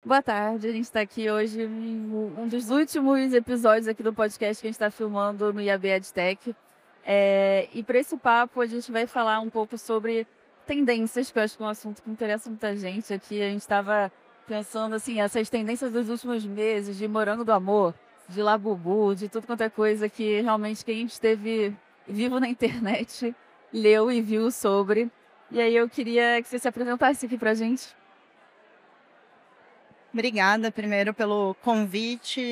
Boa tarde, a gente está aqui hoje em um dos últimos episódios aqui do podcast que a gente está filmando no IAB EdTech. E para esse papo a gente vai falar um pouco sobre tendências, que eu acho que é um assunto que interessa muita gente aqui. A gente estava pensando assim, essas tendências dos últimos meses, de Morango do Amor, de Labubu, de tudo quanto é coisa que realmente quem esteve vivo na internet leu e viu sobre. E aí eu queria que você se apresentasse aqui para a gente. Obrigada primeiro pelo convite,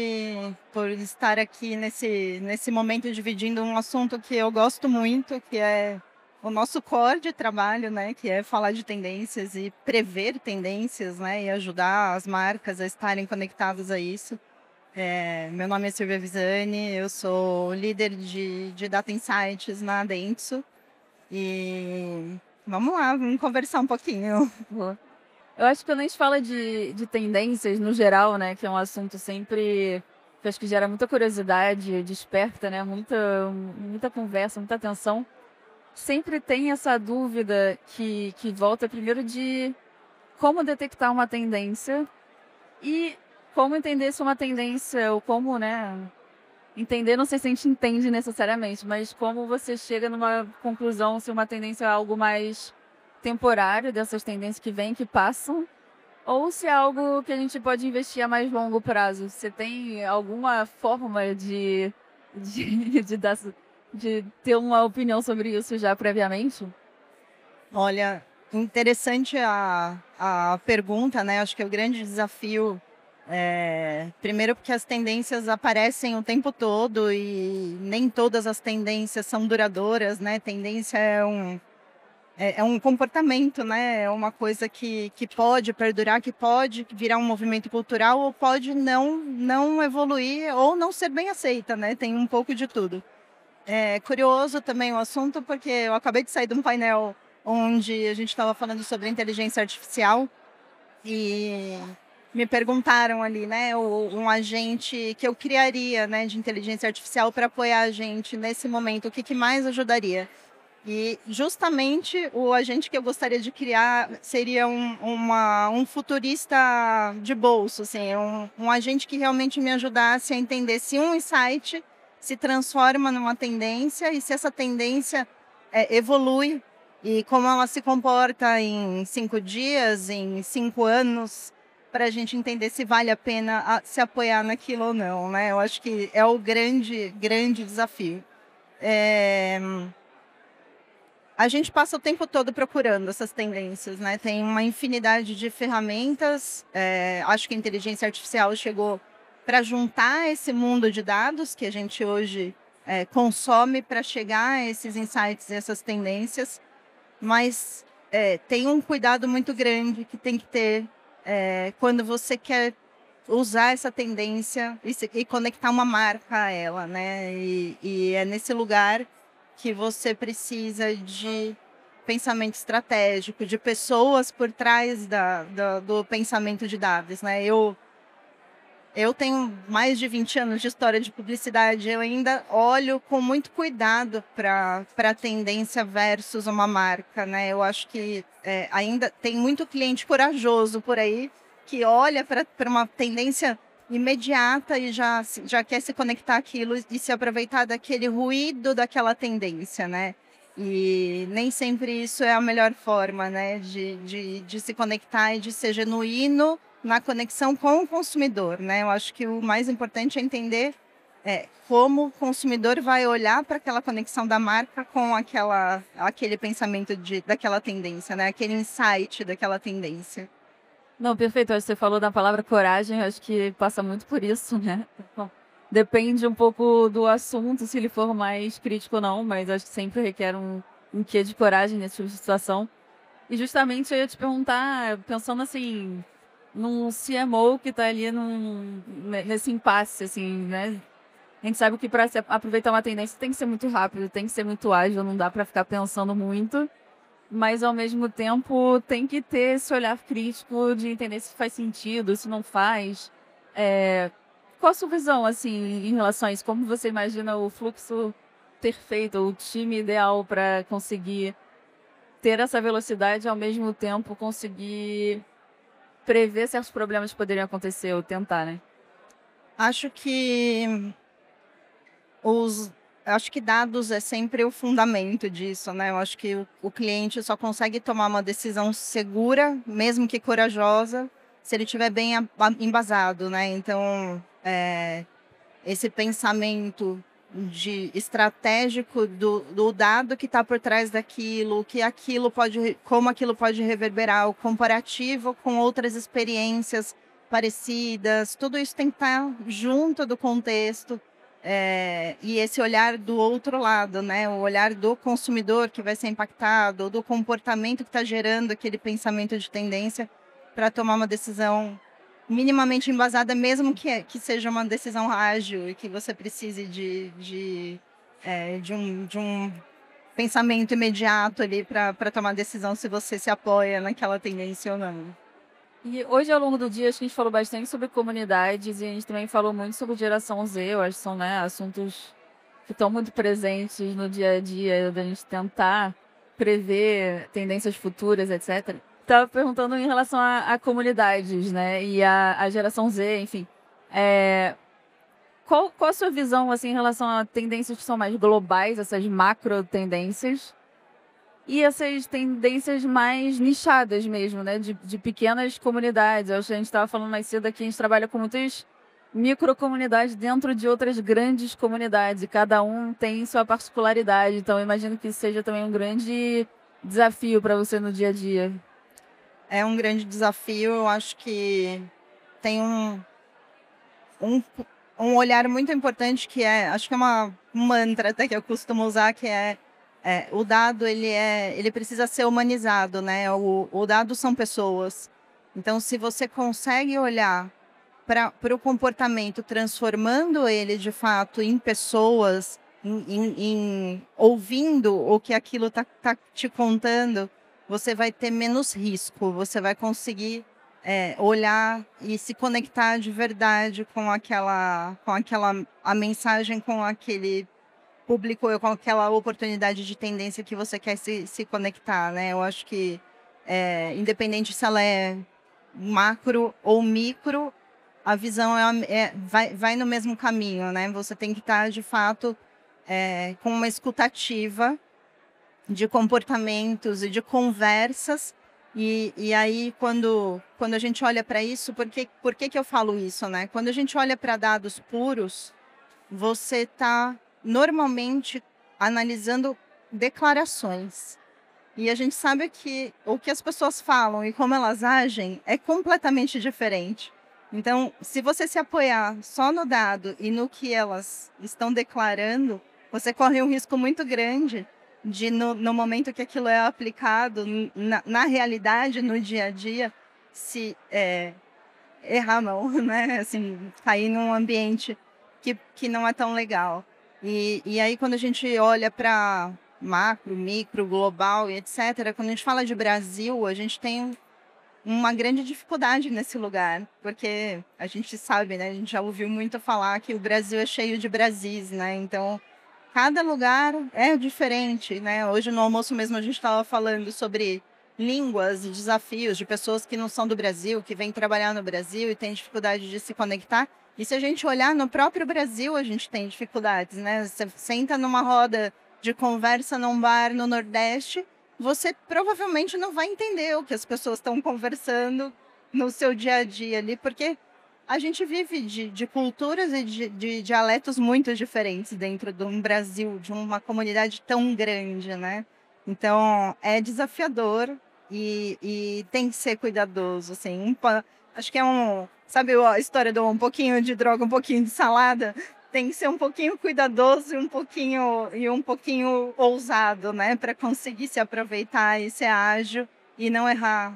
por estar aqui nesse momento dividindo um assunto que eu gosto muito, que é o nosso core de trabalho, né, que é falar de tendências e prever tendências, né, e ajudar as marcas a estarem conectadas a isso. Meu nome é Silvia Visani, eu sou líder de Data Insights na Dentsu e vamos lá, vamos conversar um pouquinho. Boa. Eu acho que quando a gente fala de tendências no geral, né, que é um assunto sempre que eu acho que gera muita curiosidade, desperta, né, muita conversa, muita atenção, sempre tem essa dúvida que volta primeiro de como detectar uma tendência e como entender se uma tendência, ou como, né, entender, não sei se a gente entende necessariamente, mas como você chega numa conclusão se uma tendência é algo mais temporário, dessas tendências que vêm, que passam, ou se é algo que a gente pode investir a mais longo prazo. Você tem alguma forma de dar, de ter uma opinião sobre isso já previamente? Olha, interessante a pergunta, né? Acho que é o grande desafio. Primeiro, porque as tendências aparecem o tempo todo e nem todas as tendências são duradouras, né? Tendência é um comportamento, né? É uma coisa que pode perdurar, que pode virar um movimento cultural ou pode não evoluir ou não ser bem aceita, né? Tem um pouco de tudo. É curioso também o assunto, porque eu acabei de sair de um painel onde a gente estava falando sobre inteligência artificial e me perguntaram ali, né, um agente que eu criaria, né, de inteligência artificial para apoiar a gente nesse momento, o que mais ajudaria? E justamente o agente que eu gostaria de criar seria um futurista de bolso, assim, um agente que realmente me ajudasse a entender se um insight se transforma numa tendência e se essa tendência evolui e como ela se comporta em 5 dias, em 5 anos, para a gente entender se vale a pena se apoiar naquilo ou não, né? Eu acho que é o grande desafio. É, a gente passa o tempo todo procurando essas tendências, né? Tem uma infinidade de ferramentas. Acho que a inteligência artificial chegou para juntar esse mundo de dados que a gente hoje consome para chegar a esses insights e essas tendências. Mas tem um cuidado muito grande que tem que ter quando você quer usar essa tendência e conectar uma marca a ela, né? E é nesse lugar que você precisa de pensamento estratégico, de pessoas por trás do pensamento de dados, né? Eu tenho mais de 20 anos de história de publicidade, eu ainda olho com muito cuidado para a tendência versus uma marca, né? Eu acho que ainda tem muito cliente corajoso por aí que olha para uma tendência imediata e já quer se conectar àquilo e se aproveitar daquele ruído daquela tendência, né? E nem sempre isso é a melhor forma, né, de se conectar e de ser genuíno na conexão com o consumidor, né? Eu acho que o mais importante é entender como o consumidor vai olhar para aquela conexão da marca com aquele pensamento daquela tendência, né? Aquele insight daquela tendência. Não, perfeito. Acho que você falou da palavra coragem, acho que passa muito por isso, né? Bom, depende um pouco do assunto, se ele for mais crítico ou não, mas acho que sempre requer um quê de coragem nesse tipo de situação. E justamente eu ia te perguntar, pensando assim, num CMO que está ali nesse impasse, assim, né? A gente sabe que para aproveitar uma tendência tem que ser muito rápido, tem que ser muito ágil, não dá para ficar pensando muito, mas ao mesmo tempo tem que ter esse olhar crítico de entender se faz sentido, se não faz. É, qual a sua visão, assim, em relação a isso? Como você imagina o fluxo perfeito, o time ideal para conseguir ter essa velocidade e ao mesmo tempo conseguir prever certos problemas que poderiam acontecer ou tentar, né? Acho que os, acho que dados é sempre o fundamento disso, né? Eu acho que o cliente só consegue tomar uma decisão segura, mesmo que corajosa, se ele estiver bem embasado, né? Então, esse pensamento de estratégico do dado que está por trás daquilo, que aquilo pode, como aquilo pode reverberar, o comparativo com outras experiências parecidas, tudo isso tem que estar junto do contexto. E esse olhar do outro lado, né? O olhar do consumidor que vai ser impactado, do comportamento que está gerando aquele pensamento de tendência para tomar uma decisão minimamente embasada, mesmo que seja uma decisão ágil e que você precise de um pensamento imediato ali para tomar decisão se você se apoia naquela tendência ou não. E hoje, ao longo do dia, acho que a gente falou bastante sobre comunidades e a gente também falou muito sobre geração Z. Eu acho que são, né, assuntos que estão muito presentes no dia a dia da gente tentar prever tendências futuras, etc. Estava perguntando em relação a comunidades, né, e a geração Z, enfim. Qual a sua visão, assim, em relação a tendências que são mais globais, essas macro tendências, e essas tendências mais nichadas mesmo, né? De pequenas comunidades. Eu acho que a gente estava falando mais cedo aqui, a gente trabalha com muitas microcomunidades dentro de outras grandes comunidades, e cada um tem sua particularidade. Então, eu imagino que isso seja também um grande desafio para você no dia a dia. É um grande desafio, eu acho que tem um, um olhar muito importante que acho que é uma mantra até que eu costumo usar, que o dado ele precisa ser humanizado, né? O dado são pessoas. Então, se você consegue olhar para o comportamento, transformando ele de fato em pessoas, ouvindo o que aquilo tá te contando, você vai ter menos risco, você vai conseguir olhar e se conectar de verdade com a mensagem, com aquele público, com aquela oportunidade de tendência que você quer se conectar, né? Eu acho que, independente se ela é macro ou micro, a visão vai no mesmo caminho, né? Você tem que estar, de fato, com uma escutativa de comportamentos e de conversas. E aí, quando a gente olha para isso, por que eu falo isso, né? Quando a gente olha para dados puros, você está normalmente analisando declarações. E a gente sabe que o que as pessoas falam e como elas agem é completamente diferente. Então, se você se apoiar só no dado e no que elas estão declarando, você corre um risco muito grande de, no momento que aquilo é aplicado, na realidade, no dia a dia, se errar a mão, né? Assim, cair num ambiente que não é tão legal. E aí, quando a gente olha para macro, micro, global e etc., quando a gente fala de Brasil, a gente tem uma grande dificuldade nesse lugar, porque a gente sabe, né? A gente já ouviu muito falar que o Brasil é cheio de Brasis, né? Então, cada lugar é diferente, né? Hoje no almoço mesmo a gente estava falando sobre línguas e desafios de pessoas que não são do Brasil, que vêm trabalhar no Brasil e têm dificuldade de se conectar. E se a gente olhar no próprio Brasil, a gente tem dificuldades, né? Você senta numa roda de conversa num bar no Nordeste, você provavelmente não vai entender o que as pessoas estão conversando no seu dia a dia ali, porque a gente vive de culturas e de dialetos muito diferentes dentro de um Brasil, de uma comunidade tão grande, né? Então, é desafiador e tem que ser cuidadoso, assim. Acho que sabe a história do um pouquinho de droga, um pouquinho de salada? Tem que ser um pouquinho cuidadoso e um pouquinho ousado, né? Para conseguir se aproveitar e ser ágil e não errar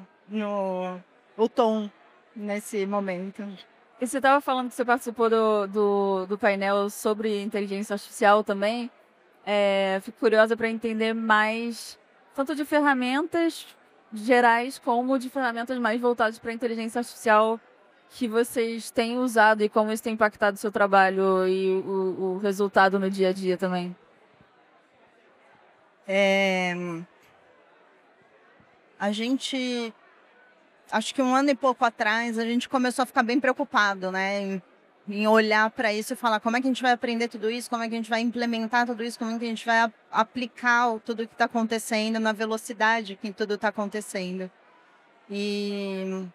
o tom nesse momento. E você estava falando que você participou do painel sobre inteligência artificial também. Fico curiosa para entender mais, tanto de ferramentas gerais, como de ferramentas mais voltadas para a inteligência artificial que vocês têm usado e como isso tem impactado o seu trabalho e o resultado no dia a dia também. A gente acho que 1 ano e pouco atrás, a gente começou a ficar bem preocupado, né? Em olhar para isso e falar como é que a gente vai aprender tudo isso, como é que a gente vai implementar tudo isso, como é que a gente vai aplicar tudo que está acontecendo na velocidade que tudo está acontecendo. E,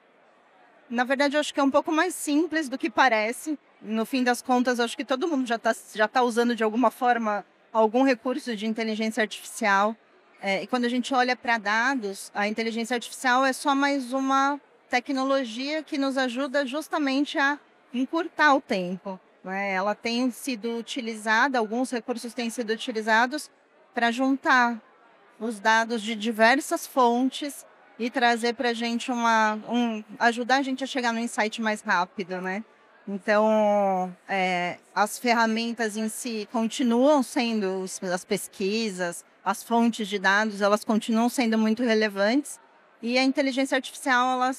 na verdade, eu acho que é um pouco mais simples do que parece. No fim das contas, eu acho que todo mundo já tá usando de alguma forma algum recurso de inteligência artificial. E quando a gente olha para dados, a inteligência artificial é só mais uma tecnologia que nos ajuda justamente a encurtar o tempo, né? Ela tem sido utilizada, alguns recursos têm sido utilizados para juntar os dados de diversas fontes e trazer para a gente ajudar a gente a chegar no insight mais rápido, né? Então, as ferramentas em si continuam sendo as pesquisas, as fontes de dados, elas continuam sendo muito relevantes e a inteligência artificial, ela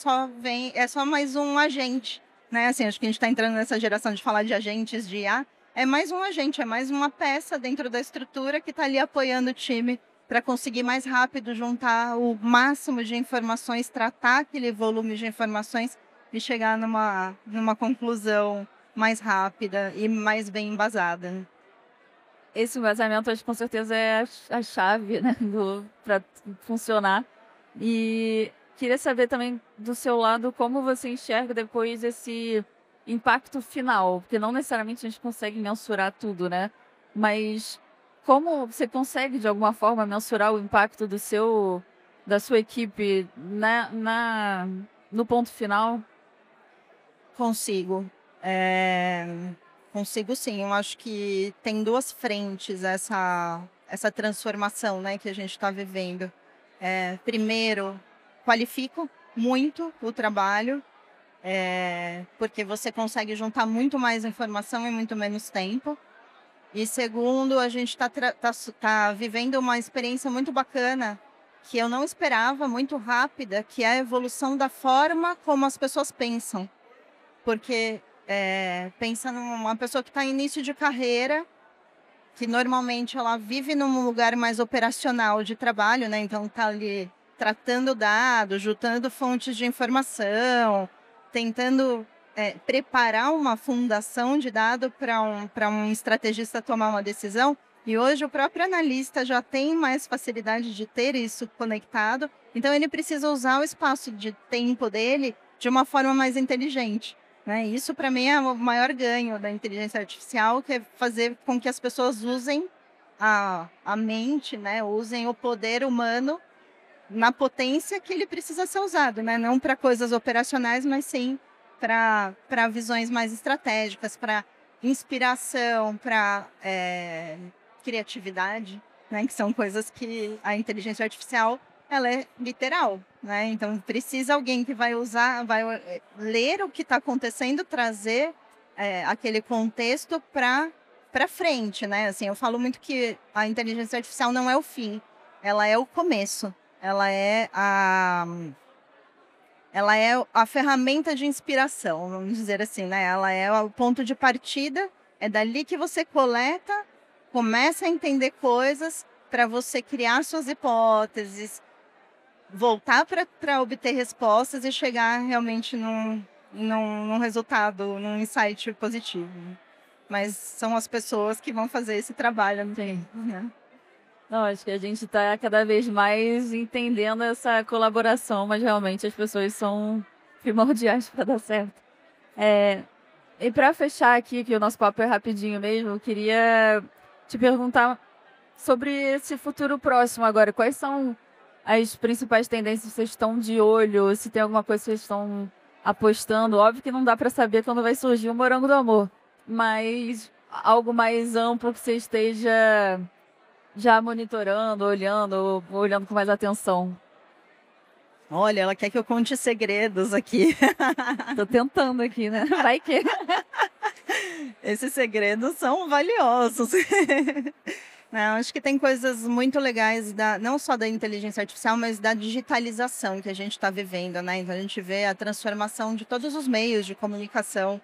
é só mais um agente, né? Assim, acho que a gente está entrando nessa geração de falar de agentes de IA, é mais um agente, é mais uma peça dentro da estrutura que está ali apoiando o time para conseguir mais rápido juntar o máximo de informações, tratar aquele volume de informações e chegar numa conclusão mais rápida e mais bem embasada. Esse embasamento, acho que com certeza é a chave, né, para funcionar. E queria saber também do seu lado como você enxerga depois esse impacto final, porque não necessariamente a gente consegue mensurar tudo, né? Mas como você consegue de alguma forma mensurar o impacto da sua equipe no ponto final? Consigo. Consigo sim. Eu acho que tem duas frentes essa transformação, né, que a gente está vivendo. Primeiro, qualifico muito o trabalho, porque você consegue juntar muito mais informação em muito menos tempo. E segundo, a gente tá vivendo uma experiência muito bacana, que eu não esperava, muito rápida, que é a evolução da forma como as pessoas pensam. Porque pensa numa pessoa que está em início de carreira, que normalmente ela vive num lugar mais operacional de trabalho, né? Então está ali tratando dados, juntando fontes de informação, tentando preparar uma fundação de dados para um estrategista tomar uma decisão. E hoje o próprio analista já tem mais facilidade de ter isso conectado, então ele precisa usar o espaço de tempo dele de uma forma mais inteligente, né? Isso, para mim, é o maior ganho da inteligência artificial, que é fazer com que as pessoas usem a mente, né? Usem o poder humano na potência que ele precisa ser usado, né? Não para coisas operacionais, mas sim para visões mais estratégicas, para inspiração, para criatividade, né? Que são coisas que a inteligência artificial ela é literal, né? Então precisa alguém que vai ler o que está acontecendo, trazer aquele contexto para frente, né? Assim, eu falo muito que a inteligência artificial não é o fim, ela é o começo, ela é a ferramenta de inspiração, vamos dizer assim, né? Ela é o ponto de partida, é dali que você coleta, começa a entender coisas para você criar suas hipóteses, voltar para obter respostas e chegar realmente num resultado, num insight positivo. Mas são as pessoas que vão fazer esse trabalho, não tem, né? Não, acho que a gente está cada vez mais entendendo essa colaboração, mas realmente as pessoas são primordiais para dar certo. E para fechar aqui, que o nosso papo é rapidinho mesmo, eu queria te perguntar sobre esse futuro próximo agora. Quais são as principais tendências que vocês estão de olho? Se tem alguma coisa que vocês estão apostando? Óbvio que não dá para saber quando vai surgir o Morango do Amor, mas algo mais amplo que você esteja já monitorando, olhando com mais atenção. Olha, ela quer que eu conte segredos aqui. Tô tentando aqui, né? Vai que. Esses segredos são valiosos. Não, acho que tem coisas muito legais, não só da inteligência artificial, mas da digitalização que a gente está vivendo, né? Então a gente vê a transformação de todos os meios de comunicação.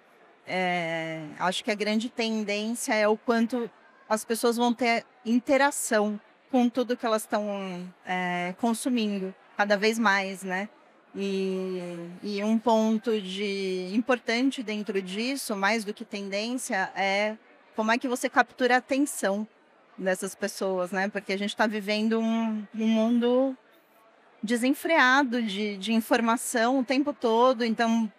Acho que a grande tendência é o quanto as pessoas vão ter interação com tudo que elas estão consumindo, cada vez mais, né? E um ponto importante dentro disso, mais do que tendência, é como é que você captura a atenção dessas pessoas, né? Porque a gente está vivendo um mundo desenfreado de informação o tempo todo. Então,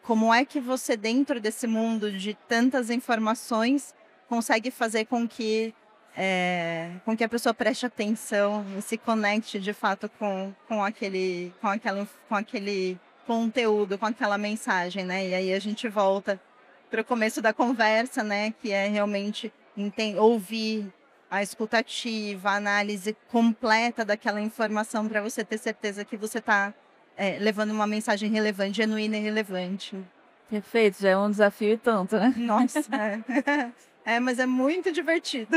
como é que você, dentro desse mundo de tantas informações, consegue fazer com que a pessoa preste atenção e se conecte de fato com aquele conteúdo, com aquela mensagem, né? E aí a gente volta para o começo da conversa, né? Que é realmente ouvir a escutativa, a análise completa daquela informação para você ter certeza que você está levando uma mensagem relevante, genuína e relevante. Perfeito, já é um desafio e tanto, né? Nossa, mas é muito divertido.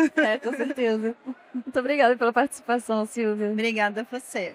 Com certeza. Muito obrigada pela participação, Silvia. Obrigada a você.